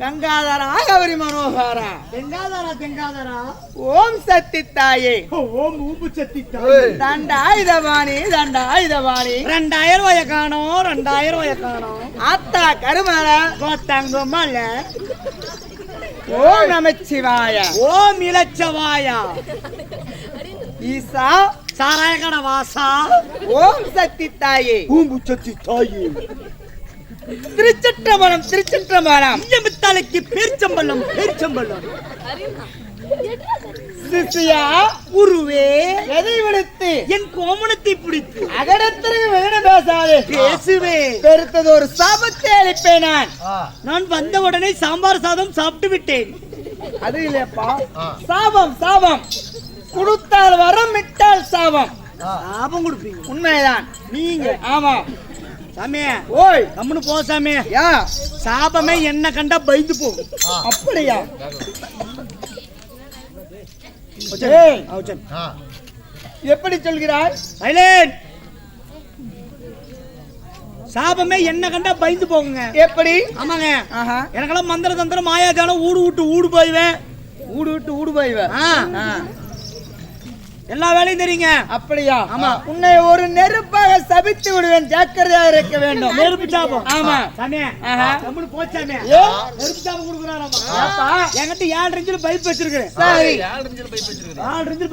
கங்காதரா கௌரி மனோகரா தெங்காதரா ஓம் சக்தி தாயே ஓம் ஊப்பு சக்தி தாயே தண்டாயுதபாணி 2000 ரூபாய காணோம் ஆத்தா கருமல கோத்தாங்கமல ஓம் நமச்சிவாய ஓம் இலச்சவாயா ஈசா சாராய கடை வாசா ஓம் சக்தி தாயே ஊம்பு சக்தி தாயே திருச்சிற்றம்பலம் ஐயமித்தாலைக்கு பேர்ச்சம்பலம் சிசியா குருவே எதை விடுத்து என் கோமணத்தை பிடித்து அகடத்திற்கு வேணு பேசாதே பேசுவே பெருத்தது ஒரு சாபத்தை அளிப்பேன் நான் வந்த உடனே சாம்பார் சாதம் சாப்பிட்டு விட்டேன். அது இல்லப்பா, சாபம் கொடுத்தால் வரம், விட்டால் சாபம் கொடுப்பீங்க. உண்மைதான். நீங்க ஆமா சாமி, ஓய் கம்முன்னு போ சாமி. யா சாபமே என்ன கண்டா பயந்து போ. அப்படியா? எப்படி சொல்கிறாய்? சைலண்ட். சாபமே என்ன கண்டா பயந்து போகுங்க. எப்படி? ஆமாங்க. எனக்கெல்லாம் மந்திர தந்திரம் மாயாஜாலம் ஊடு விட்டு ஊடு போய்வேன். எல்லா வேலையும் தெரியுங்க. அப்படியா? ஆமா. உன்னை ஒரு நெருப்பாக சபித்து விடுவேன், ஜாக்கிரதையாக இருக்க வேண்டும். நெருப்பு சாபம்? ஆமா சாமி. கம்முனு போச்சாமி. நெருப்பு சாபம் கொடுக்குறாராமா. என்கிட்ட 7 இன்ச்சில் பைப் வச்சிருக்கேன். சரி, 4 இன்ச்சில்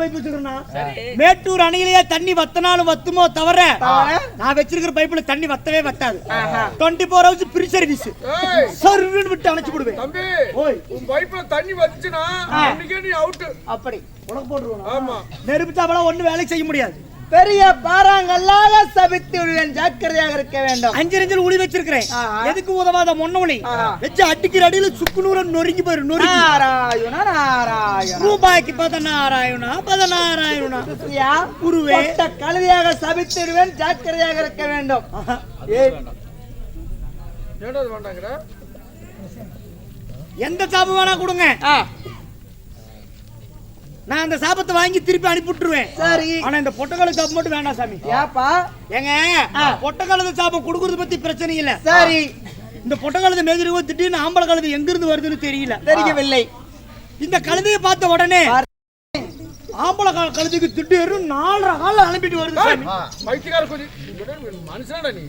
பைப் வச்சிருக்கேன்னா மேட்டூர் அணையிலேயே தண்ணி வத்தனாலும் வத்துமோ தவிர நான் வச்சிருக்கிற பைப்புல தண்ணி வத்தவே வத்தாது. 24 hours ஃப்ரீ சர்வீஸ். சர்வீஸ் விட்டு அணைச்சு விடுவேன். தம்பி, உன் பைப்புல தண்ணி வந்துச்சுனா அன்னைக்கே நீ அவுட். அப்படி உனக்கு போடுறோம். ஆமா, நெருப்பு சாபம் ஒண்ணு வேலை செய்ய முடியாது. பெரிய பாறாங்கல்லாக சபித்து விடுவேன், ஜாக்கிரதையாக இருக்க வேண்டும். 5 இன்ச்சில் உளி வச்சிருக்கிறேன். எதுக்கு உதவாத மொன்னவனி வச்சு அடிக்கிற அடியில சுக்குநூற நொறுங்கி போயிரு. நாராயண ரூபாய்க்கு 16,000 குருவே கழுதியாக சபித்து விடுவேன், ஜாக்கிரதையாக இருக்க வேண்டும். எந்த சாபம் வேணா கொடுங்க, நான் அந்த சாபத்தை வாங்கி திருப்பி அனுப்பிட்டுருவேன். சரி, ஆனா இந்த பொட்டக்கால சாபம் மட்டும் வேண்டாம் சாமி. ஏப்பா? ஏங்க, பொட்டக்காலத்து சாபம் கொடுக்கறது பத்தி பிரச்சனை இல்ல. சரி, இந்த பொட்டக்காலத்து மேஜருவோ திடீர்னு ஆம்பளை கழுது எங்க இருந்து வருதுன்னு தெரியவில்லை. இந்த கழுதையை பார்த்த உடனே ஆம்பளை கழுதுக்கு திடீர்னு 4 கால அனுப்பிட்டு வருது சாமி. மனுஷனா நீ?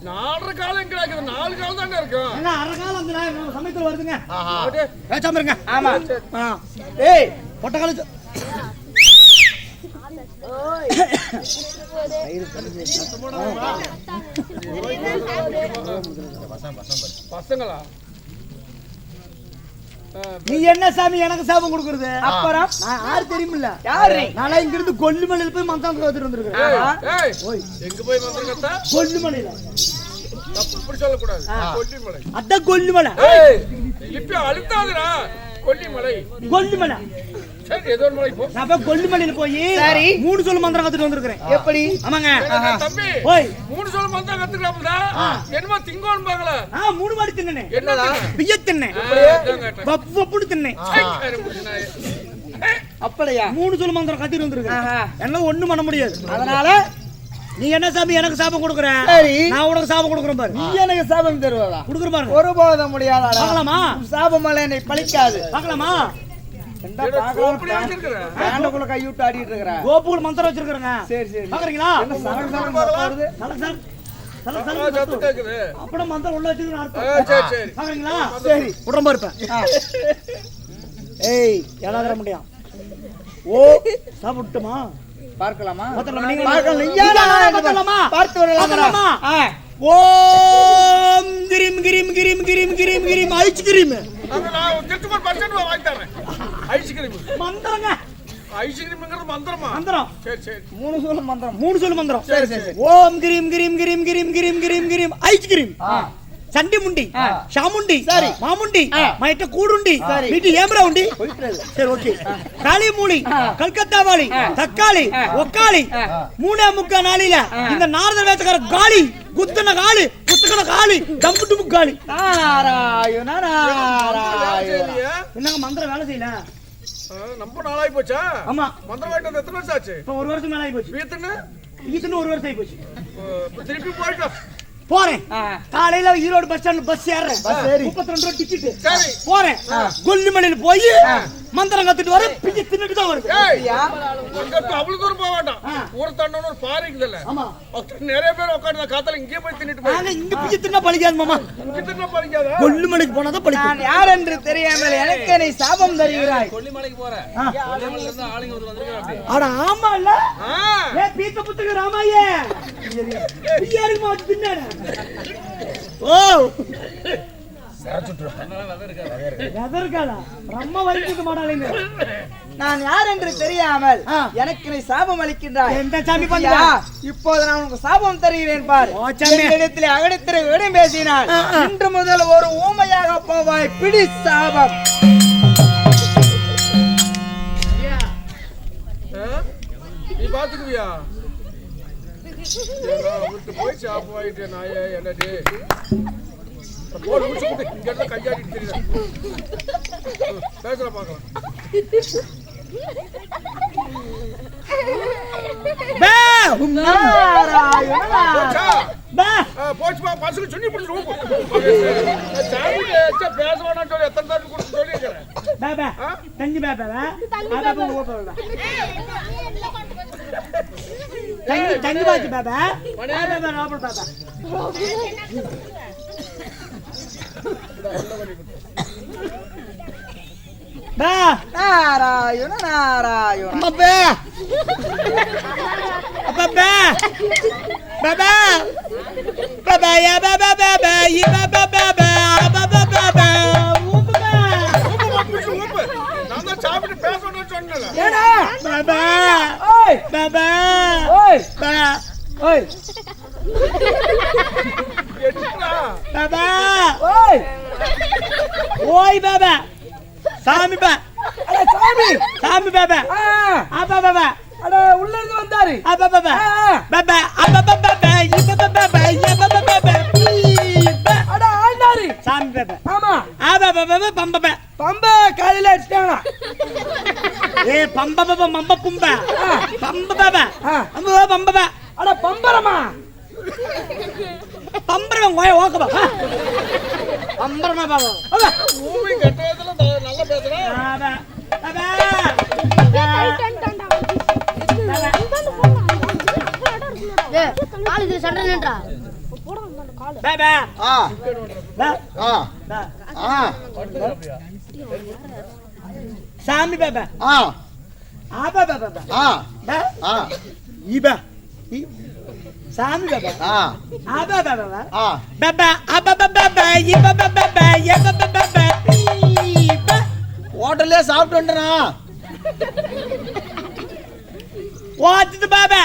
4 காலம் எங்க இருக்குது? 4 காலம் தாங்க இருக்கும். ஏங்க, 1/2 காலம் அந்த சமயத்துல வருதுங்க. பேசாம இருங்க. ஆமா. ஏய், பொட்டக்கால பசங்களா? நீ என்ன சாமி எனக்கு சாபம் கொடுக்கறது? அப்புறம் நான் யாரு தெரியுமில்ல? யாரு? நாளா இங்க இருந்து கொல்லுமலையில போய் மந்திரம் கத்துட்டு வந்திருக்கேன். எங்க போய் மந்திரம் கத்தா? கொல்லுமலையில. அப்படி சொல்ல கூடாது. கொல்லிமலை. அதான் கொல்லுமலை. இப்ப அழுத்தாதுடா. கொல்லிமலை. சரி, ஏதோ ஒரு மலை போ. நான் கொல்லிமலையில போய் 3 சொல்ல மந்திரம் கத்துட்டு வந்திருக்கேன். எப்படி? ஆமாங்க தம்பி. ஓய், 3 சொல்ல மந்திரம் கத்துக்கலாம்டா. என்னமா திங்கோன் பாங்கல? 3 வாடி தின்னனே. என்னடா? பிய தின்னே. பப்புடு தின்னே. அப்படியா? 3 சொல்ல மந்திரம் கத்திட்டு வந்திருக்கேன். என்ன ஒண்ணும் பண்ண முடியாது. அதனால நீ என்ன சாமி எனக்கு சாபம் கொடுக்குற? நான் உனக்கு சாபம் கொடுக்குறேன் பாரு. நீ எனக்கு சாபம் தருவதா? கொடுக்குற பாரு. ஒருபோதும் முடியாதா? பார்க்கலாமா? சாபமலை என்னை பழிக்காது. பார்க்கலாமா? ஆண்டக்குள்ள கை விட்டு ஆடிட்டு இருக்கற. கோபுல மந்திரம் வச்சிருக்கறங்க. சரி சரி. பாக்குறீங்களா? என்ன சலசல வருது? சலசல சத்து கேக்குது. அப்பட மந்திரம் உள்ள வச்சிருக்கற அர்த்தம். சரி சரி. பாக்குறீங்களா? சரி. உடம்ப இருப்பேன். ஏய், ஏடா தர முடியும். ஓ, சாப்பிட்டுமா? பார்க்கலாமா? பார்க்கலாம். பார்த்து வரலாமா? ஓம் கிரிம் கிரிம் கிரிம் கிரிம் கிரிம் கிரிம் ஐஸ்கிரீம். நான் திருத்துமர் பர்சன்ட் வாங்கி தரேன். ஐஸ்கிரீம் மந்திரங்க. ஐஸ்கிரீம்ங்கிறது மந்திரமா? மந்திரம். சரி சரி. 3 சொல்ல மந்திரம். 3 சொல்ல மந்திரம். சரி சரி. ஓம் கிரிம் கிரிம் கிரிம் கிரிம் கிரிம் கிரிம் கிரிம் ஐஸ்கிரீம். சண்டி முண்டி, ஷாமுண்டி, மாமுண்டி, மைட்ட கூடுண்டி, வீட்டு ஏம்பரா உண்டி. சரி, ஓகே. காளி மூலி, கல்கத்தா வாளி, தக்காளி, ஒக்காளி, 3 நாளில இந்த நாரத வேட்டக்கார காளி குத்துன காளி குத்துன காளி டம்பு காளி. நாராயண நாராயண. என்னங்க மந்திரம் வேலை செய்யல? ரொம்ப நாளாகி போச்சா? ஆமா. மந்திரம் வாங்கிட்டு எத்தனை வருஷம் ஆச்சு? இப்ப 1 வருஷம் மேல ஆகி போச்சு. வீட்டுன்னு 1 வருஷம் ஆகி போச்சு. திருப்பி போயிட்டோம். போறேன். ஆ. காலையில ஈரோடு பஸ் ஸ்டாண்ட் பஸ் ஏறேன். பஸ் ஏறி. 32 ரூபாய் டிக்கெட். சரி. போறேன். கொல்லிமலையில போய் மந்திரம் கத்துட்டு வர பிச்சு தின்னுட்டு தான் வருது. ஏய், யா. அங்கிட்டு அவ்வளவு தூரம் போக வேண்டாம். ஊர் தாண்டணும் ஒரு பாறை இருக்குதுல்ல. ஆமா. நிறைய பேர் உட்காந்து காத்தால இங்கே போய் தின்னுட்டு போய். நாங்க இங்க பிச்சு தின்னா பழிக்காது மாமா. இங்க தின்னா பறிக்காதா? கொல்லிமலைக்கு போனாதான் பழிக்கும். நான் யார் என்று தெரியாமல் எனக்கு நீ சாபம் தருகிறாய். கொல்லிமலைக்கு போறேன். கொல்லிமலையில இருந்து ஆளுங்க வந்திருக்காங்க. அட ஆமா இல்ல. ஆ. ஏ பீத்த புத்துக்கு ராமாயே. யாருக்கு மாத்து தின்னானே. ஓ. எதற்கால ரம்ம வலிக்குது மாடாலிங்க. நான் யார் என்று தெரியாமல் எனக்கு நீ சாபம் அளிக்கின்றாய். எந்த சாமி ஐயா, பண்றா? இப்போது நான் உனக்கு சாபம் தருகிறேன் பார். ஓ, சாமி. இடத்திலே அகடத்திலே விடம் பேசினால் இன்று முதல் ஒரு ஊமையாக போவாய். பிடி சாபம். நீ பாத்துக்குவியா? விட்டு போய் சாப்பு வாங்கிட்டு நாயே என்னடி போடு முடிச்சு போட்டு இங்க இருந்து கையாடிட்டு தெரியல. பேசல பாக்கலாம். பே போச்சுப்பா பசுக்கு சொல்லி பிடிச்சிருவோம். பேச வேணாம் சொல்லி எத்தனை தாண்டி கொடுத்து சொல்லியிருக்கிறேன். பாபா தங்கி பாபா பாபா ஓபா தங்கி தங்கி பாத்து பாபா பாபா ஓபா பாபா பா நாராயண நாராயண. பாபா பாபா பாபா பாபா யா பாபா பாபா யா பாபா பாபா பாபா பாபா நான் தான் சாப்பிட்டு பேசணும்னு சொன்னேன். ஏடா பாபா ஓய் பாபா ஓய் பா ஓய் எடுத்துடா. பாபா ஓய் ஓய் பாபா சாமி பா அட சாமி. சாமி பாபா ஆபா பாபா அட உள்ள இருந்து வந்தாரு. ஆபா பாபா பாபா ஆபா பாபா யிபா பாபா யபா பாபா பீபா அட ஆண்டாரு. சாமி பாபா ஆமா ஆபா பாபா பம்பா பம்ப காலையில அடிச்சிட்டானா. ஏ பம்பா பாபா மம்ப பும்பா பம்ப பாபா அம்மா பம்பா அட பம்பரமா. பம்பரம் ஓய ஓகபா பம்பரமா பாபா ஆபா ஊமை கெட்டதுல நல்லா பேசுறேன். ஆபா பாபா பாபா சாமி பாபா ஆபா பாபா ஈபா சாமி பாபா ஆபா பாபா பாபா ஆபா பாபா ஈபா பாபா யபா பாபா ஈபா ஹோட்டல்ல சாப்பிட்டு வந்தனா. வாத்து பாபா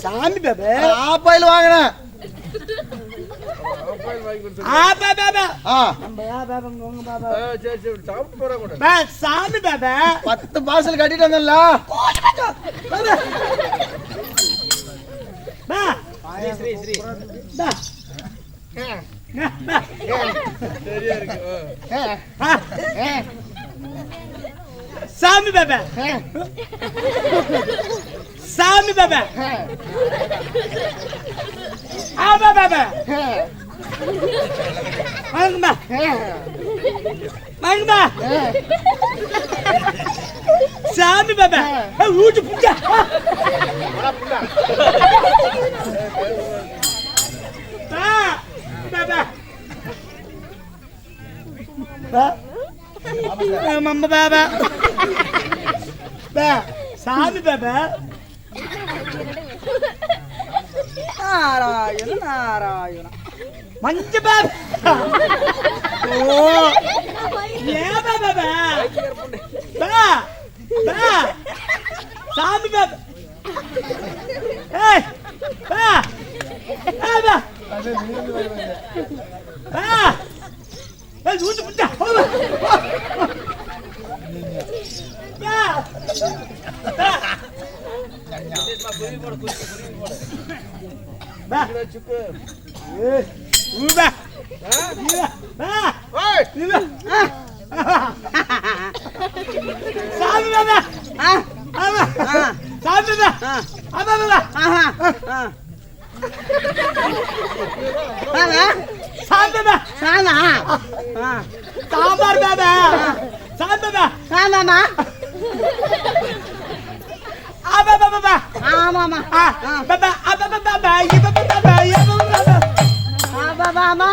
சாமி பாபா ஆப்பாயில் வாங்குறேன். ஆபா பாபா நம்ம யா பாபா உங்க பாபா. சரி சரி சாப்பிட்டு போறேன் கூட. பா சாமி பாபா 10 பார்சல் கட்டிட்டு வந்தல்ல. பா ஸ்ரீ ஸ்ரீ பா சரியா இருக்கு. சாமி பாபா சாமி பாபா ஆபா பாபா வாங்கம்மா வாங்கம்மா சாமி பாபா ஊட்டு புட்டா பாபா மம்ம பாபா பா சாமி பாபா நாராயண நாராயண. மஞ்ச பாபா ஓ ஏ பாபா பா பா சாமி பாபா ஏய் பா பாபா பா ஏய் ஊத்து புட்டா பா பா சுக்கு. ஊபா பா ஏய் சாமி பாபா ஆமா சாமி பாபா ஆமா பாபா சாந்ததா சாமா சாம்பார் பாபா சாந்ததா சாமாமா ஆபா பாபா ஆமாமா பாபா ஆபா பாபா இபா பாபா யபா பாபா ஆமா மாமா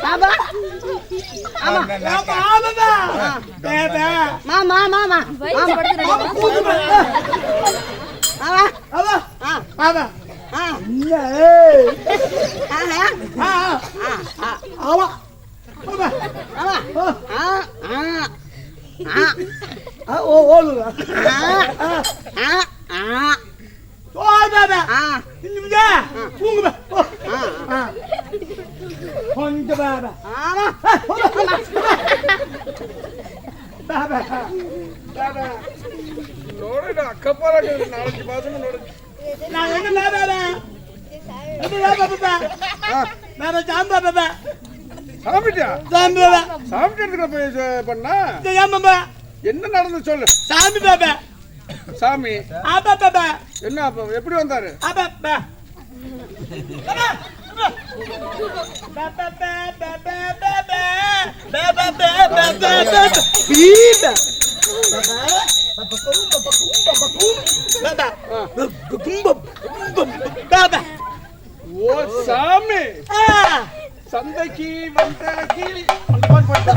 பாபா ஆமா ஆபா பாபா பாபா மாமா மாமா மாமா பாபா கூது பாபா ஆமா ஆபா ஆபா இல்ல ஆஹா ஆவா பாபா ஆமா ஓ ஓலு ஓ பாபா இன்னும்டா தூங்கு பா கொஞ்சம் பாபா ஆமா பாபா பாபா ನೋಡಿದ ಅಕ್ಕಪ್ಪರ ನಾಲ್ಕು ಮಾಸನು ನೋಡಿ நான் என்ன பாபா என்ன பாபா பாபா ஜாம்பா பாபா சாப்பிட்டியா ஜாம்பா பாபா சாப்பிட்டு பண்ணா ஜாம்பா என்ன நடந்து சொல்லு சாமி பாபா சாமி ஆபா பாபா என்ன அப்ப எப்படி வந்தாரு ஆபா பாபா பாபா பாபா பாபா பாபா பாபா பீபா பாபா ஓ சாமி சந்தைக்கு வந்த கீழி அந்த மாதிரி போயிட்டு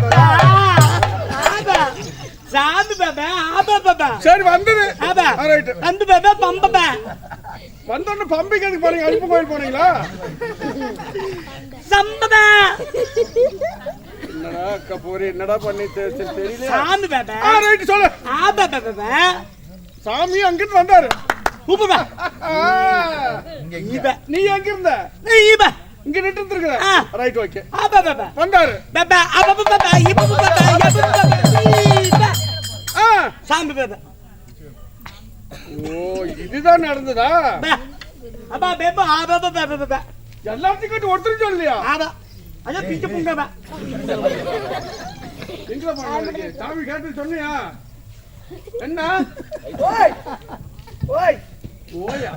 சாமி பாபா ஆபா பாபா சரி வந்தது ஆபா ரைட் அந்த பாபா பம்பா வந்தோன்னு பம்பிக்கு எதுக்கு போனீங்க அழுப்பு கோயில் போனீங்களா சம்பதா என்னடா அக்கா போறி என்னடா பண்ணி தெரியல சாமி பாபா ரைட் சொல்லு ஆபா பாபா சாமி அங்கிட்டு வந்தாரு உபபா நீ எங்க இருந்த நீபா இங்க நின்று இருந்திருக்கிற ரைட் ஓகே ஆபா பாபா வந்தாரு பாபா ஆபா பாபா இபா பாபா யபா பாபா சாமி பாபா ஓ இதுதான் நடந்ததா அப்பா பேபா ஆபா பாபா பாபா எல்லாத்தையும் கேட்டு ஒருத்தரும் சொல்லலையா ஆபா அத பிச்ச புங்கபா எங்க போனீங்க சாமி கேட்டு சொன்னியா என்ன ஓய் ஓய் ஓயா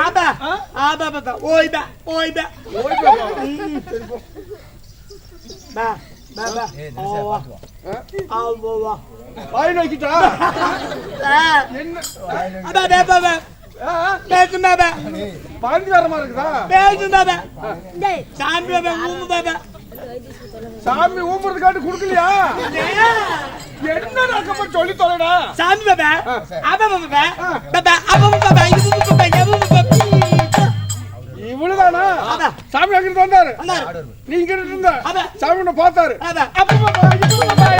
ஆபா ஆபா பாபா ஓய்பா ஓய்பா ஓய் பாபா பா பாபா ஓவா ஆவா வாய் நோக்கிட்டா என்ன அப்பா பேபா பேசு பாபா பாந்தி வரமா இருக்குதா பேசு பாபா சாமி பாபா ஊமு பாபா சாமி ஊம்புறது காட்டு குடுக்கலையா என்ன ரகமா சொல்லி தொலைடா சாமி பாபா ஆபா பாபா பாபா ஆபா பாபா இது பாபா யபு பாபா இவ்வளவுதானா சாமி அங்கிட்டு வந்தாரு நீ இங்க இருந்த சாமி உன்னை பார்த்தாரு அப்பா பாபா இது பாபா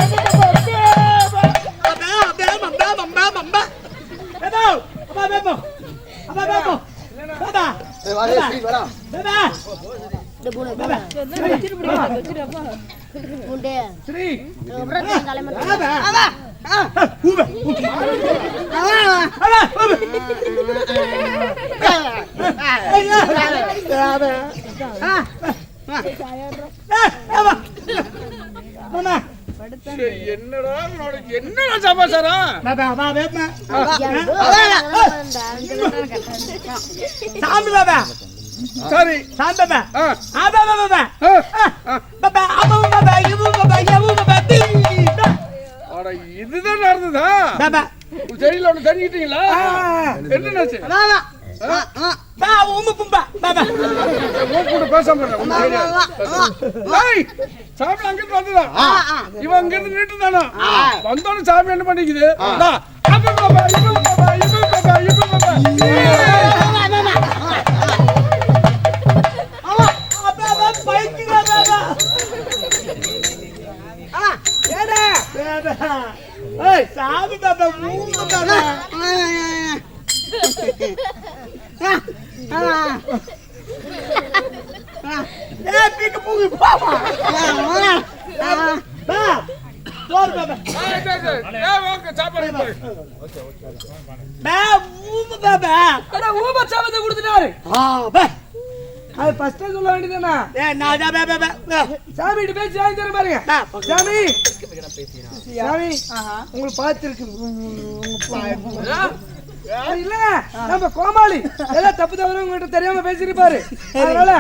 என்னடா என்னடா சமாச்சாரம் சாமி பாபா சரி சாமி பாபா ஆபா பாபா பாபா ஆபா பாபா யபு பாபா யபு பாபா அட இதுதான் நடந்ததா பாபா தெரியல ஒண்ணு தெரிஞ்சிட்டீங்களா என்னச்சு பா ஊமு பும்பா பாபா உன் கூட பேசாம இருங்க ஒண்ணு தெரியாது ஏய் சாமி அங்கிட்டு வந்ததா இவன் அங்கிட்டு நின்று தானா வந்தோன்னு சாமி என்ன பண்ணிக்குது அப்பா பாபா இவன் பாபா இவன் பாபா இவன் பாபா பாபா பைத்தியமா பாபா ஏடா பாபா ஏய் சாமி பாபா ஊமு பாபா பிக்கு பூக்கு பாபா பா தோர் பாபா வாங்க சாப்பாடு போடு பா ஊமு பாபா அட ஊம சாபத்தை கொடுத்துட்டாரு பா அது ஃபர்ஸ்ட் சொல்ல வேண்டியதுனா நான் பாபா சாமி கிட்ட பேசி வாங்கி தர பாருங்க சாமி சாமி உங்களுக்கு பார்த்திருக்கு இல்லங்க நம்ம கோமாளி எல்லாம் தப்பு தவறு உங்ககிட்ட தெரியாம பேசிருப்பாரு. அதனால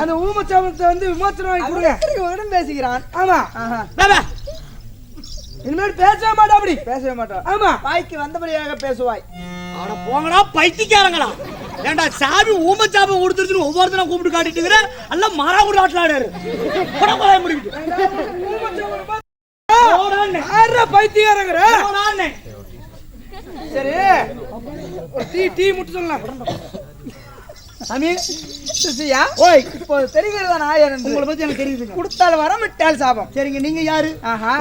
அந்த ஊமச்சாபத்தை வந்து விமோசனம் வாங்கி கொடுங்க. பேசுகிறான். ஆமா இனிமேல் பேசவே மாட்டா. அப்படி பேசவே மாட்டான். ஆமா வாய்க்கு வந்தபடியாக பேசுவாய். ஆனா போங்கடா பைத்தியக்காரங்களா. ஏண்டா சாமி ஊமச்சாபம் கொடுத்துருச்சுன்னு ஒவ்வொருத்தரும் கூப்பிட்டு காட்டிட்டு இருக்கிற எல்லாம் மாறாவூர் ஆட்டலாடாரு முடிக்கிட்டு பைத்தியக்காரங்கிற. சரி ஒரு டீ முட்டு சொல்லலாம். சாமி சிசியா ஓய் இப்போ தெரிகிறதா நாயர் என்று உங்களை பத்தி எனக்கு தெரியுது. கொடுத்தால் வரம் விட்டால் சாபம். சரிங்க நீங்க யாரு?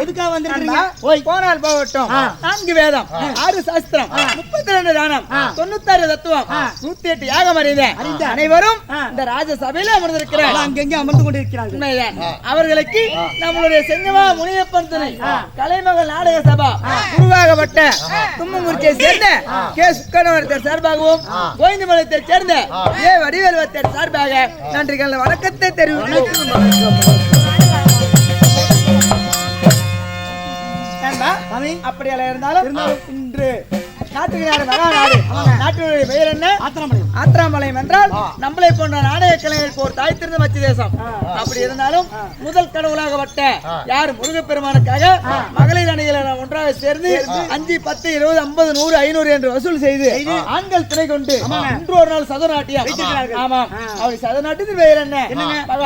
எதுக்காக வந்திருக்கீங்க? ஓய் போனால் போகட்டும். 4 வேதம் 6 சாஸ்திரம் 32 தானம் 96 தத்துவம் 108 யாகம் அறிந்த அனைவரும் இந்த ராஜசபையில அமர்ந்திருக்கிறார். அங்கெங்கே அமர்ந்து கொண்டிருக்கிறார்கள். உண்மைதான். அவர்களுக்கு நம்மளுடைய செங்கவா முனியப்பன் துணை கலைமகள் நாடக சபா குருவாகப்பட்ட தும்மங்குறிச்சியை சேர்ந்த கே சுக்கரவர்த்தர் சார்பாகவும் கோவிந்தமலத்தை சேர்ந்த ஏ வடிவேலுவத்தர் சார்பாக நன்றிகள் வணக்கத்தை தெரிவிக்கிறோம். அப்படியெல்லாம் இருந்தாலும் இன்று நாட்டுக்கு மகாநாடு நாட்டுடைய பெயர் என்ன? ஆத்திராமலையம் என்றால் நம்மளை போன்ற நாடக கலைஞருக்கு ஒரு தாய் திறந்த மத்திய தேசம். அப்படி இருந்தாலும் முதல் கடவுளாகப்பட்ட யார் முருகப்பெருமானுக்காக மகளிர் அணிகளை ஒன்றாக சேர்ந்து 5, 10, 20, 50, 100, 500 என்று வசூல் செய்து ஆண்கள் துணை கொண்டு இன்று ஒரு நாள் சதுரநாட்டியம். ஆமாம் அவர் சதுரநாட்டின் பெயர் என்ன?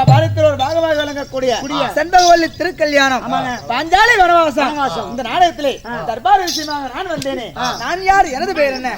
பாரதத்தில் ஒரு பாகமாக விளங்கக்கூடிய செண்பகவல்லி திருக்கல்யாணம் பாஞ்சாலி வனவாசம். இந்த நாடகத்திலே தர்பார் விஷயமாக நான் வந்தேனே. நான் யார்? எனது பெயர் என்ன?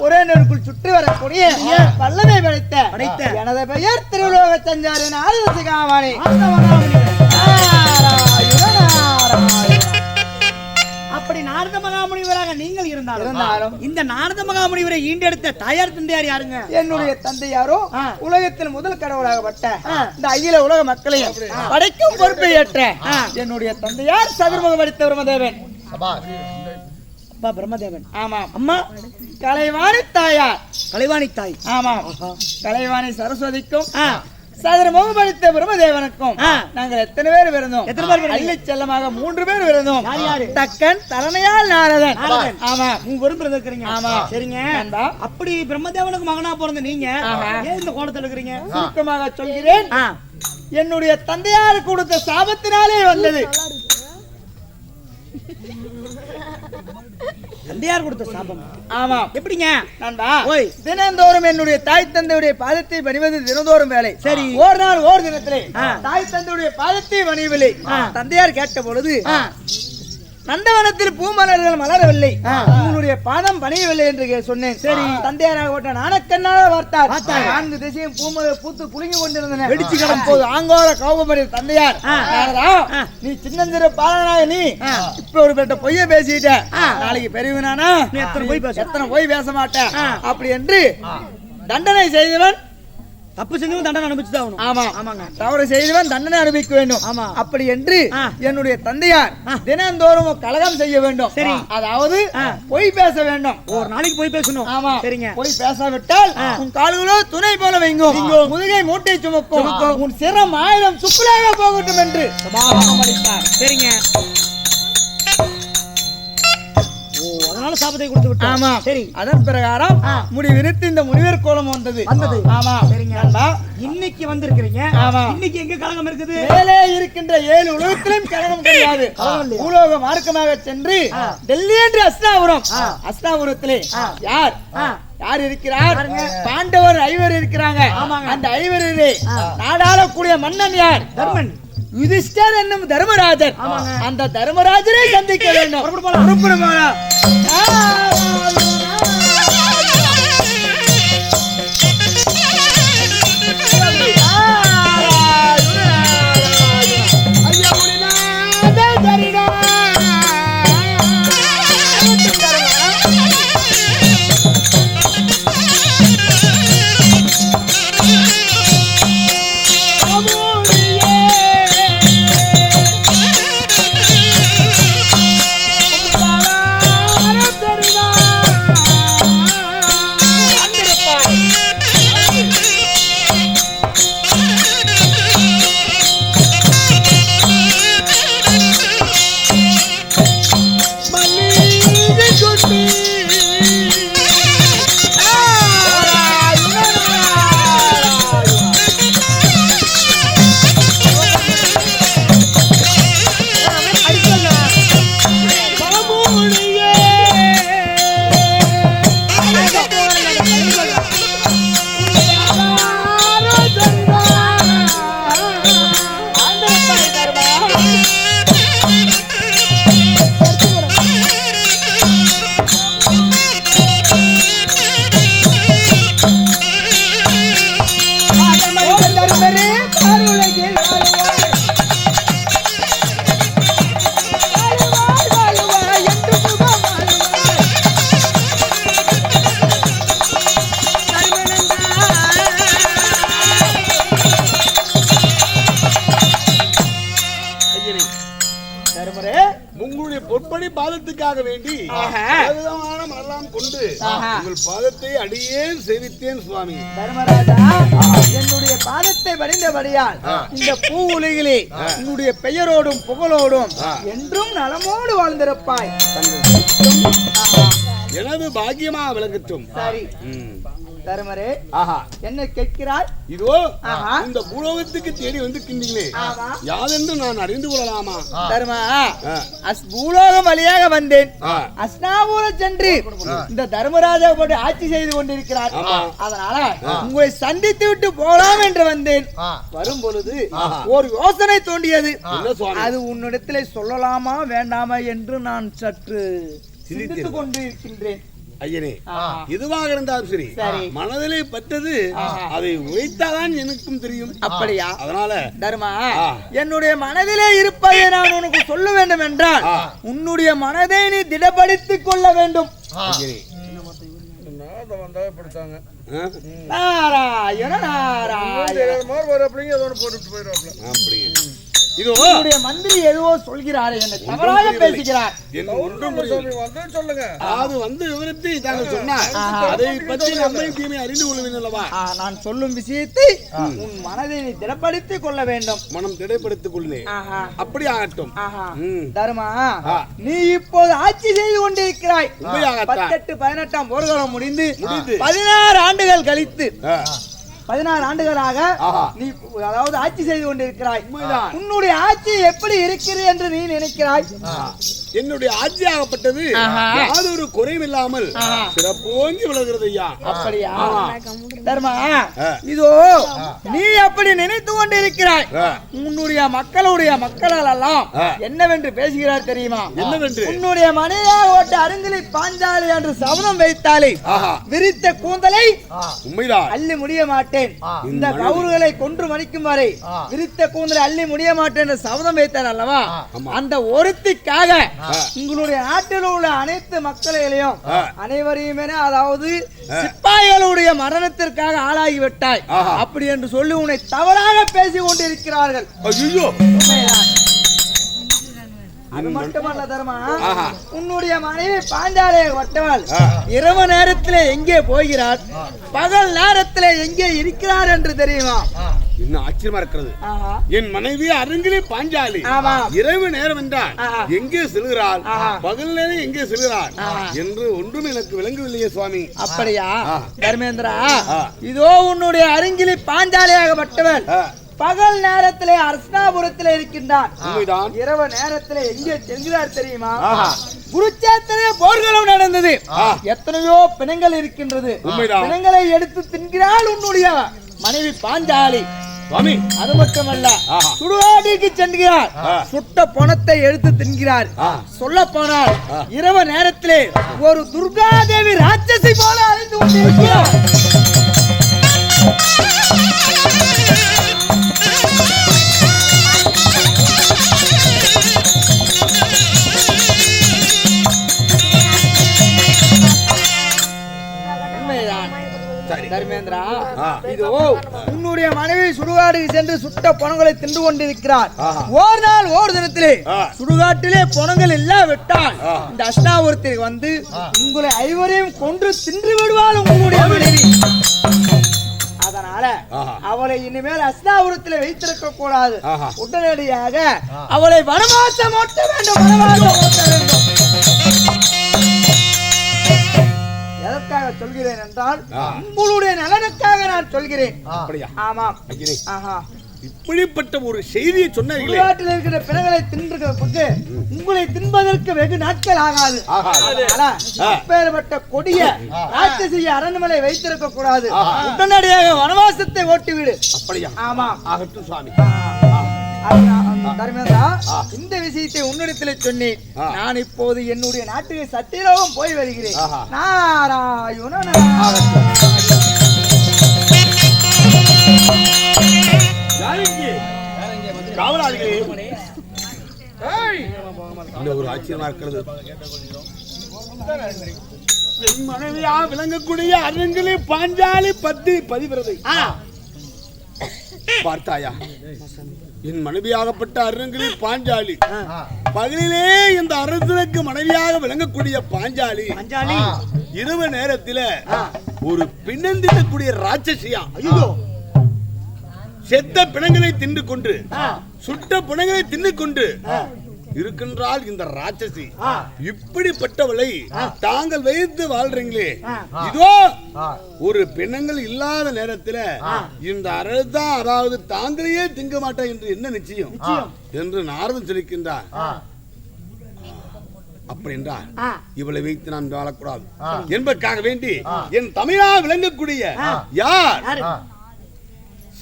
ஒரே நேருக்குள் சுற்றி வரக்கூடிய பல்லமை படைத்த எனது பெயர் திருவுலோக சஞ்சாரி நாரதசிகாமணி. அப்படி நாரத மகாமுனிவராக நீங்கள் இருந்தாலும் இந்த நாரத மகாமுனிவரை ஈண்டெடுத்த தாயார் தந்தையார் யாருங்க? என்னுடைய தந்தையாரோ உலகத்தில் முதல் கடவுளாகப்பட்ட இந்த அகில உலக மக்களையும் படைக்கும் பொறுப்பை ஏற்ற என்னுடைய தந்தையார் சதுர்முகம் அடித்த பிரம்மதேவன். பிரம்மதேவன். ஆமாம். அம்மா கலைவாணி தாயார். கலைவாணி தாய். ஆமாம். கலைவாணி சரஸ்வதிக்கும் சதுரமுகம் அடித்த பிரம்மதேவனுக்கும் நாங்கள் எத்தனை பேர் பிறந்தோம்? அள்ளி செல்லமாக 3 பேர் பிறந்தோம். தக்கன் தரணையால் நாரதன். ஆமா 3 பேரும் பிறந்திருக்கிறீங்க. ஆமா சரிங்க. அப்படி பிரம்மதேவனுக்கு மகனா பிறந்த நீங்க ஏன் இந்த கோலத்தில் இருக்கிறீங்க? சுருக்கமாக சொல்கிறேன். என்னுடைய தந்தையார் கொடுத்த சாபத்தினாலே வந்தது. தந்தையார் கொடுத்த சாபம். ஆமா. எப்படிங்க? நண்பா தினந்தோறும் என்னுடைய தாய் தந்தையுடைய பாதத்தை பணிவது தினந்தோறும் வேலை. சரி. ஒரு நாள் ஓர் தினத்திலே தாய் தந்தையுடைய பாதத்தை பணியவில்லை. தந்தையார் கேட்ட பொழுது நந்தவனத்தில் பூமலர்கள் மலரவில்லை, உங்களுடைய பாதம் பணியவில்லை என்று சொன்னேன். சரி. தந்தையாராக நாணக்கண்ணாக பார்த்தார். 4 திசையும் பூமலர் பூத்து குலுங்கி கொண்டிருந்தன. வெடிச்சு கிடப்போது ஆங்கோர கோபமடைய தந்தையார், நீ சின்னஞ்சிறு பாலனாக நீ இப்ப ஒரு பெற்ற பொய்ய பேசிட்ட, நாளைக்கு பெரியவனானா எத்தனை பொய் பேச மாட்டேன் அப்படி என்று தண்டனை செய்தவன் தப்பு செஞ்சவன் தண்டனை அனுபவிச்சுதான் ஆகணும். ஆமா ஆமாங்க. தவறு செய்தவன் தண்டனை அனுபவிக்க வேண்டும். ஆமா. அப்படி என்று என்னுடைய தந்தையார் தினந்தோறும் கலகம் செய்ய வேண்டும். சரி. அதாவது பொய் பேச வேண்டும். ஒரு நாளைக்கு பொய் பேசணும். ஆமா. சரிங்க. பொய் பேசாவிட்டால் உன் கால்களோ துணை போல வைங்கும், முதுகை மூட்டை சுமக்கும், உன் சிரம் 1000 சுக்குலாக போகட்டும் என்று சமாதானம் அளித்தார். சரிங்க. அதனால அதனால சாபத்தை கொடுத்து விட்டோம். ஆமா சரி, அதன் பிரகாரம் முடிவிருத்து இந்த முனிவர் கோலம் வந்தது. ஆமா சரிங்க நண்பா. இன்னைக்கு வந்திருக்கிறீங்க. ஆமா. இன்னைக்கு எங்க கழகம் இருக்குது? மேலே இருக்கின்ற 7 உலகத்திலும் கழகம் கிடையாது. பூலோக மார்க்கமாக சென்று டெல்லி என்று அஸ்தாபுரத்திலே யார் யார் இருக்கிறார்? பாண்டவர் 5 இருக்கிறாங்க. அந்த 5 நாடாளக்கூடிய மன்னன் யார்? தர்மன். யுதிஷ்டர் என்னும் தர்மராஜர். அந்த தர்மராஜரை சந்திக்க வேண்டும். பொற்படி பாதத்துக்காக வேண்டி விதமான மரலாம் கொண்டு உங்கள் பாதத்தை அடியேன் சேவித்தேன் சுவாமி. தர்மராஜா, என்னுடைய பாதத்தை வடிந்தபடியால் இந்த பூ உலகிலே உன்னுடைய பெயரோடும் புகழோடும் என்றும் நலமோடு வாழ்ந்திருப்பாய். எனது பாக்கியமா விளக்கட்டும். சரி தர்மரே, என்ன கேட்கிறார்? இதோ இந்த பூலோகத்துக்கு தேடி வந்திருக்கின்றீங்களே, யாதென்று நான் அறிந்து கொள்ளலாமா? தர்மா, பூலோகம் வழியாக வந்தேன். அஸ்தாபுரம் சென்று இந்த தர்மராஜா போட்டு ஆட்சி செய்து கொண்டிருக்கிறார். அதனால உங்களை சந்தித்து விட்டு போகலாம் என்று வந்தேன். வரும் பொழுது ஒரு யோசனை தோன்றியது. அது உன்னிடத்திலே சொல்லலாமா வேண்டாமா என்று நான் சற்று சிந்தித்துக் கொண்டு இருக்கின்றேன். ஐயனே, எதுவாக இருந்தாலும் சரி, மனதிலே பட்டது அதை உழைத்தாதான் எனக்கும் தெரியும். அப்படியா? அதனால தர்மா, என்னுடைய மனதிலே இருப்பதை நான் உனக்கு சொல்ல வேண்டும் என்றால் உன்னுடைய மனதை நீ திடப்படுத்திக் கொள்ள வேண்டும். நாராயண இதோடைய மந்திரி எதுவோ சொல்கிறார், என்னை தவறாக பேசுகிறார். சொல்லுங்க. அது வந்து விவரத்தை தாங்கள் சொன்னார், அதை பற்றி நம்மை தீமை அறிந்து கொள்வேன் அல்லவா? நான் சொல்லும் விஷயத்தை உன் மனதை நீ திடப்படுத்திக் கொள்ள வேண்டும். மனம் திடப்படுத்திக் கொள்ளே. அப்படி ஆகட்டும். தர்மா, நீ இப்போது ஆட்சி செய்து கொண்டிருக்கிறாய். 18, 18ஆம் போர்க்காலம் முடிந்து 16 ஆண்டுகள் கழித்து 16 ஆண்டுகளாக நீ அதாவது ஆட்சி செய்து கொண்டிருக்கிறாய். உன்னுடைய ஆட்சி எப்படி இருக்கிறது என்று நீ நினைக்கிறாய்? என்னுடைய ஆட்சி ஆகப்பட்டது யாதொரு குறையும் இல்லாமல் சிறப்போங்கி விளங்குகிறது ஐயா. அப்படியா? தர்மா, இதோ நீ அப்படி நினைத்து கொண்டிருக்கிறாய். உன்னுடைய மக்களால் எல்லாம் என்னவென்று பேசுகிறார் தெரியுமா? என்னவென்று? உன்னுடைய மனைவியாக ஓட்ட அருங்கிலை பாஞ்சாலி என்று சபதம் வைத்தாலே விரித்த கூந்தலை உண்மைதான் அள்ளி முடிய மாட்டேன், இந்த கவுறுகளை கொன்று மணிக்கும் வரை விரித்த கூந்தலை அள்ளி முடிய மாட்டேன் என்று சபதம் வைத்தார் அல்லவா? அந்த ஒருத்திக்காக உங்களுடைய நாட்டில் உள்ள அனைத்து மக்களையும் அனைவரையுமே அதாவது சிப்பாய்களுடைய மரணத்திற்காக ஆளாகிவிட்டாய் அப்படி என்று சொல்லி உன்னை தவறாக பேசிக் கொண்டிருக்கிறார்கள். அது மட்டுமல்ல தர்மா, உன்னுடைய மனைவி பாஞ்சாலையை வட்டவள் இரவு நேரத்திலே எங்கே போகிறார், பகல் நேரத்திலே எங்கே இருக்கிறார் என்று தெரியுமா? இன்னும் ஆச்சரியமா இருக்கிறது. ஆஹா. என் மனைவி அருங்கிலே பாஞ்சாலி ஆமா. இரவு நேரம் என்றால் ஆஹா. எங்கே செல்கிறாள், ஆஹா. பகல் நேரம் எங்கே செல்கிறாள் ஆஹா. என்று ஒன்றும் எனக்கு விளங்கவில்லையே சுவாமி. அப்படியா தர்மேந்திரா, ஆ. இதோ உன்னுடைய அருங்கிலி பாஞ்சாலியாகப்பட்டவள் பகல் நேரத்திலே அர்ச்சனாபுரத்திலே இருக்கின்றான். உண்மைதான். இரவு நேரத்திலே எங்கே செல்கிறார் தெரியுமா? ஆஹா. குருச்சேத்திரே போர்களும் நடந்தது. ஆ. எத்தனையோ பிணங்கள் இருக்கின்றது. உண்மைதான். பிணங்களை எடுத்து தின்கிறாள் உன்னுடைய மனைவி பாஞ்சாலி. சுவாமி அது மட்டுமல்ல, ஆஹா. சுடுகாட்டிற்கு சென்றார். சுட்ட பணத்தை எடுத்து தின்கிறார். சொல்ல போனால் இரவு நேரத்திலே ஒரு துர்காதேவி ராட்சசி போல அழைத்து கொண்டிருக்கிறார். தர்மேந்திரா, இதோ உன்னுடைய மனைவி சுடுகாட்டுக்கு சென்று சுட்ட பணங்களை தின்று கொண்டிருக்கிறார். ஒரு நாள் ஒரு தினத்திலே சுடுகாட்டிலே பணங்கள் எல்லாம் விட்டால் இந்த அஷ்டாபுரத்திற்கு வந்து உங்களை ஐவரையும் கொன்று தின்று விடுவாள் உங்களுடைய மனைவி. அதனால அவளை இனிமேல் அஷ்டாபுரத்தில் வைத்திருக்க கூடாது. உடனடியாக அவளை வனவாசம் ஓட்ட வேண்டும், வனவாசம் ஓட்ட வேண்டும். எதற்காக சொல்கிறேன் என்றால் உங்களுடைய நலனுக்காக நான் சொல்கிறேன். ஆமாம். ஆஹா. இப்படிப்பட்ட ஒரு செய்தியை சொன்னீர்களே, நாட்டில் இருக்கிற பிணங்களை தின்றுக்கு உங்களை தின்பதற்கு வெகு நாட்கள் ஆகாது. அப்பேற்பட்ட கொடிய ராட்சசிய அரண்மனை வைத்திருக்க கூடாது. உடனடியாக வனவாசத்தை ஓட்டிவிடு. அப்படியா? ஆமா. ஆகட்டும் சுவாமி. தர்மேந்திரா, இந்த விஷயத்தை உன்னிடத்திலே சொன்னேன். நான் இப்போது என்னுடைய நாட்டுக்கு சத்தியலோகம் போய் வருகிறேன். நாராயண காவலாளிகளே, ஒரு ஆச்சரியமா இருக்கிறது. என் மனைவியா விளங்கக்கூடிய அருங்கிலே பாஞ்சாலி பத்தி பதிவிரதை பார்த்தாயா? என் மனைவியாகப்பட்ட அருங்கில் பாஞ்சாலி பகலிலே இந்த அரசனுக்கு மனைவியாக விளங்கக்கூடிய பாஞ்சாலி இரவு நேரத்தில ஒரு பின்னந்திடக்கூடிய ராட்சசியா செத்த பிணங்களை தின்று கொண்டு சுட்ட பிணங்களை தின்னு கொண்டு இருக்கின்றால் இந்த ராட்சசி. இப்படிப்பட்டவளை தாங்கள் வைத்து வாழ்றீங்களே, இதோ ஒரு பிணங்கள் இல்லாத நேரத்தில் இந்த அறதான், அதாவது தாங்களையே திங்க மாட்டேன் என்று என்ன நிச்சயம் என்று நாரதன் சொல்லிக்கின்றார். அப்படி என்றால் இவளை வைத்து நாம் வாழக்கூடாது என்பதற்காக வேண்டி என் தமிழா விளங்கக்கூடிய யார்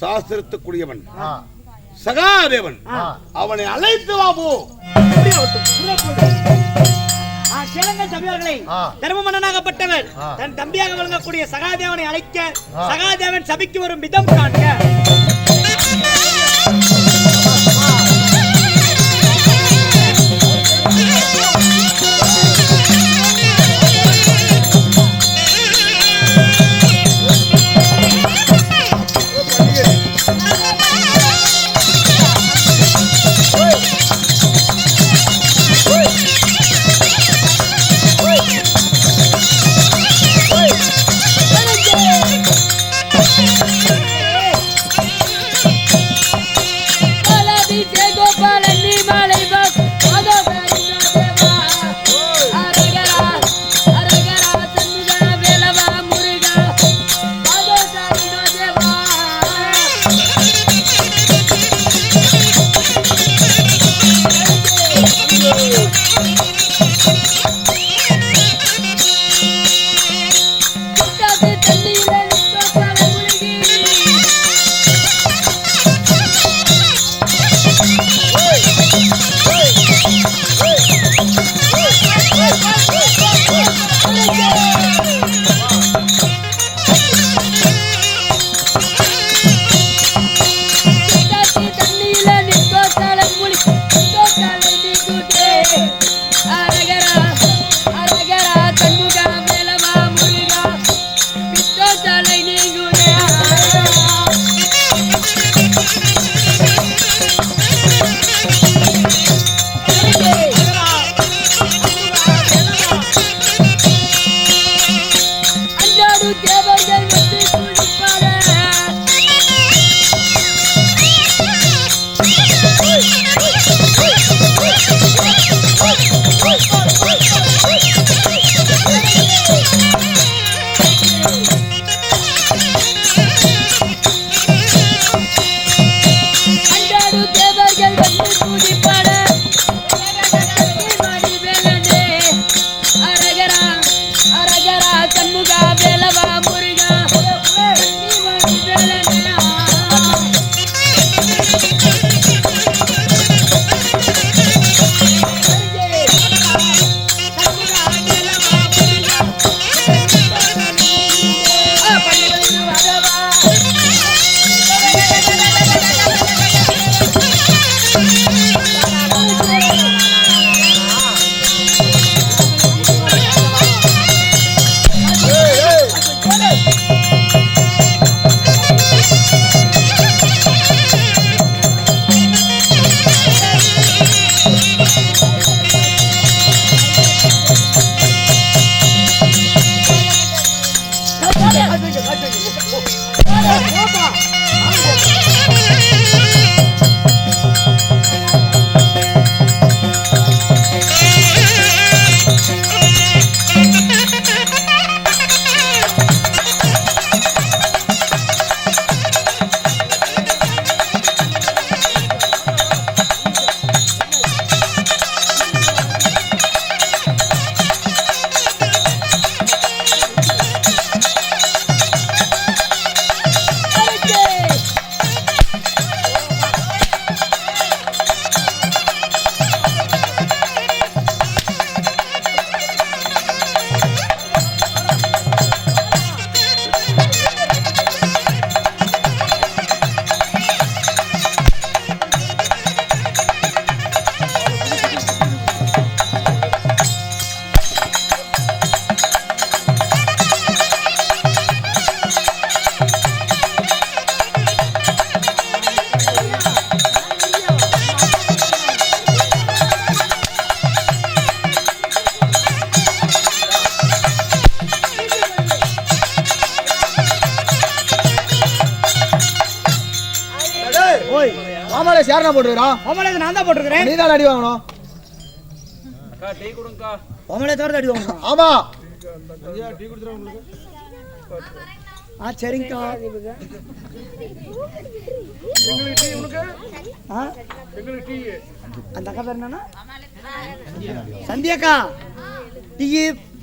சாஸ்திரத்துக்குரியவன் சகாதேவன், அவனை அழைத்து வாபோ. தர்ம மன்னனாகப்பட்டவர் தன் தம்பியாக வழங்கக்கூடிய சகாதேவனை அழைக்க சகாதேவன் சபைக்கு வரும் விதம் காண்க. தேவர்கள் வந்து பூஜிப்பாட மாடி வேலனே அரகரா அரகரா கண்முகா வேலவா முருகா மாடி வேலனே ஓய் மாமாலே சேரனா போட்டுறான். ஓமலே நான் தான் போட்டுக்கிறேன். நீ தான் அடி வாங்கணும். அக்கா டீ கொடுங்கக்கா. ஓமலே தவிர அடி வாங்கணும். ஆமா. ஐயா டீ குடிச்சறேன் உங்களுக்கு. சரிங்கக்கா. எங்களுக்கு டீ உனக்கு? எங்களுக்கு டீ. அந்த அக்கா பேர் என்னன்னா? சந்தியாக்கா. டீ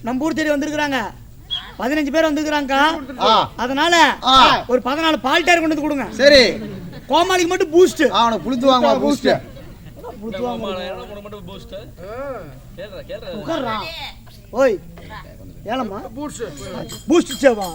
நம்ம ஊர் தேடி வந்திருக்காங்க. 15 பேர் வந்திருக்காங்கக்கா. அதனால ஒரு 14 பால் டயர் கொண்டு வந்து கொடுங்க. சரி. கோமாளிக்கு மட்டும் பூஸ்ட். அவன புளுத்து வாங்குவா பூஸ்ட். புளுத்து வாங்குவா. என்ன மட்டும் பூஸ்ட்? கேளுடா கேளுடா. உட்கார்றா. ஓய். ஏலம்மா? பூஸ்ட். பூஸ்ட் சேவா.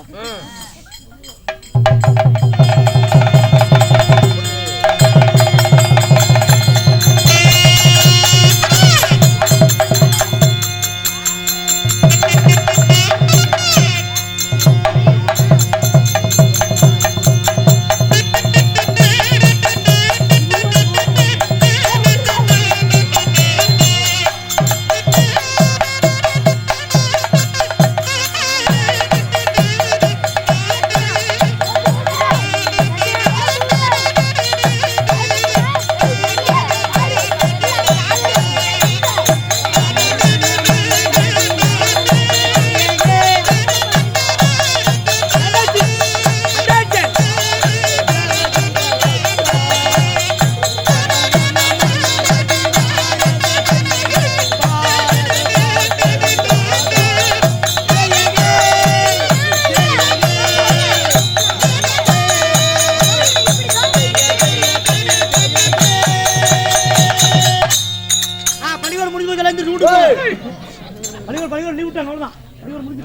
பள்ளிக்கூடம் லீவ் விட்டாங்க அவ்வளவுதான். பள்ளிக்கூடம் முடிஞ்சு.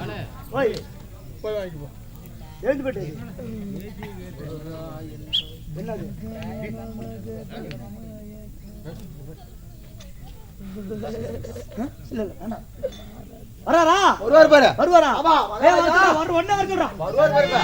ஓய் போய் வாங்கிட்டு போ. எழுந்து போயிட்டு. என்னது? இல்ல இல்ல வேணாம். வராரா? வருவார் பாரு. வருவாரா? ஆமா. வர ஒண்ணே வரதுடா. வருவார் பாருங்க.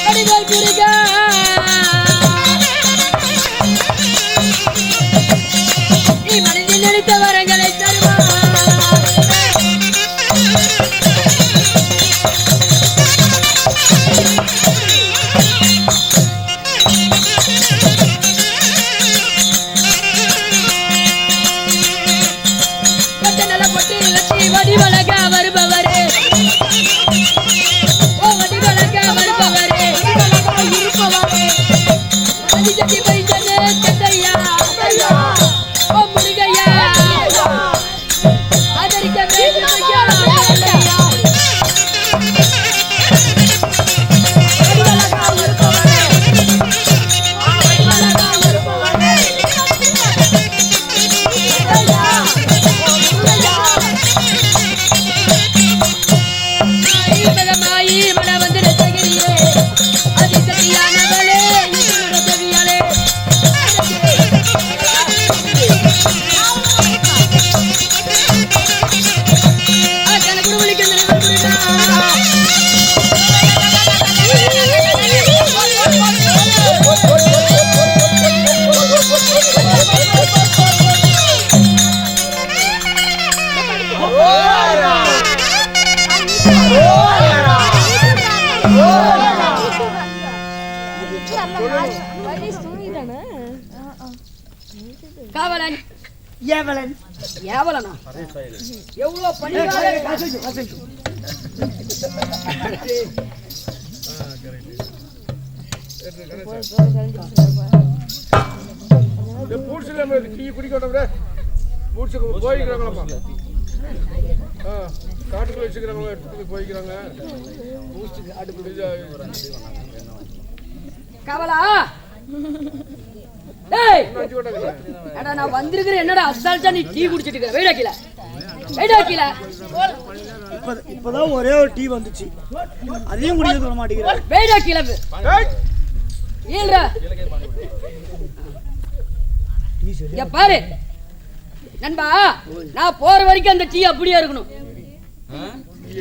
வடிவேல் முருகா நீ மனதில் நினைத்த வரங்களை தருவாய் வடிவழகா வருபவரே ஓ வடிவழகா வருபவரே இருப்பவரே அதிஜதி வைத்தனே தந்தையா ஓ முருகையா ஆதரிக்க வேண்டுமையா வடிவழகா வருபவரே வடிவழகா வருபவரே காவலன் ஏவலன் ஏவலனா எவ்வளவு பண்ணிருக்காரு பூட்ஸ்ல டீ குடிக்கணும் பூட்ஸுக்கு போய்க்கிறாங்களா காட்டுக்குள்ள வச்சுக்கிறாங்க எடுத்துட்டு போய்க்கிறாங்க காவலா டேய் அட நான் வந்திருக்கிறேன் என்னடா அசால்ட்டா நீ டீ குடிச்சிட்டு இருக்க வெயிடாக்கில இப்பதான் ஒரே ஒரு டீ வந்துச்சு அதையும் குடிக்க சொல்ல மாட்டேங்கிறேன் வெயிடாக்கில ஏல்ரா இங்க பாரு நண்பா நான் போற வரைக்கும் அந்த டீ அப்படியே இருக்கணும்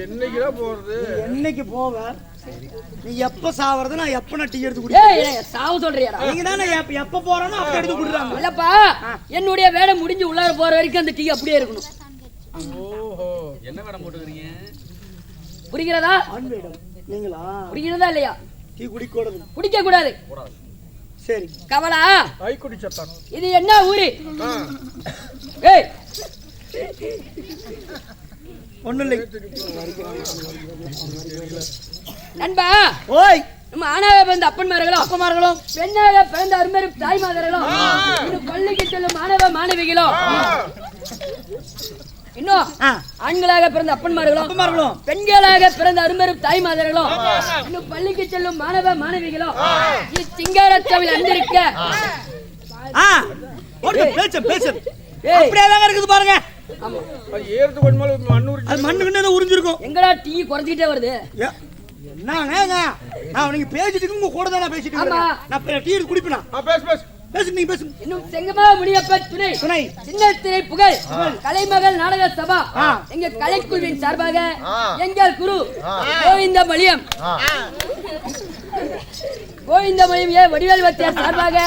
என்னைக்குதான் போறது என்னைக்கு போவ நீ எப்ப சாவறது நான் எப்ப நான் டீ எடுத்து ஏய் சாவு சொல்றியாடா நீங்க தானே எப்ப போறேன்னு அப்ப எடுத்து குடுறாங்க இல்லப்பா என்னுடைய வேலை முடிஞ்சு உள்ளார போற வரைக்கும் அந்த டீ அப்படியே இருக்கணும் ஓஹோ என்ன வேடம் போட்டுக்கிறீங்க புரிகிறதா நீங்களா புரிகிறதா இல்லையா டீ குடிக்கூடாது குடிக்க கூடாது சரி கவலா ஐ குடிச்சத்தான் இது என்ன ஊரு ஏய் ஒண்ணும் இல்லை நண்பா ஓய் நம்ம ஆணாக பிறந்த அப்பன்மார்களும் பெண்ணாக பிறந்த அருமையும் தாய்மார்களும் இன்னும் பள்ளிக்கு செல்லும் மாணவ மாணவிகளும் இன்னும் ஆண்களாக பிறந்த அப்பன்மார்களும் பெண்களாக பிறந்த அருமையும் தாய்மார்களும் இன்னும் பள்ளிக்கு செல்லும் மாணவ மாணவிகளும் சிங்காரத்தவில் அந்திருக்க பேசு அப்படியே இருக்குது பாருங்க ஏறுது கொஞ்சம் அது மண்ணுக்குன்னு உறிஞ்சிருக்கும் எங்கடா டீ குறைஞ்சிட்டே வருது என்னங்க நான் நீங்க பேசிட்டு உங்க கூட தான் பேசிட்டு இருக்கேன் நான் டீ குடிப்பேனா பேசு நீங்க பேசு இன்னும் செங்கமா முனியப்பன் துணை சின்ன திரை புகழ் கலைமகள் நாடக சபா எங்க கலைக்குழுவின் சார்பாக எங்கள் குரு கோவிந்தமணியம் வடிவேல் வத்தியார் சார்பாக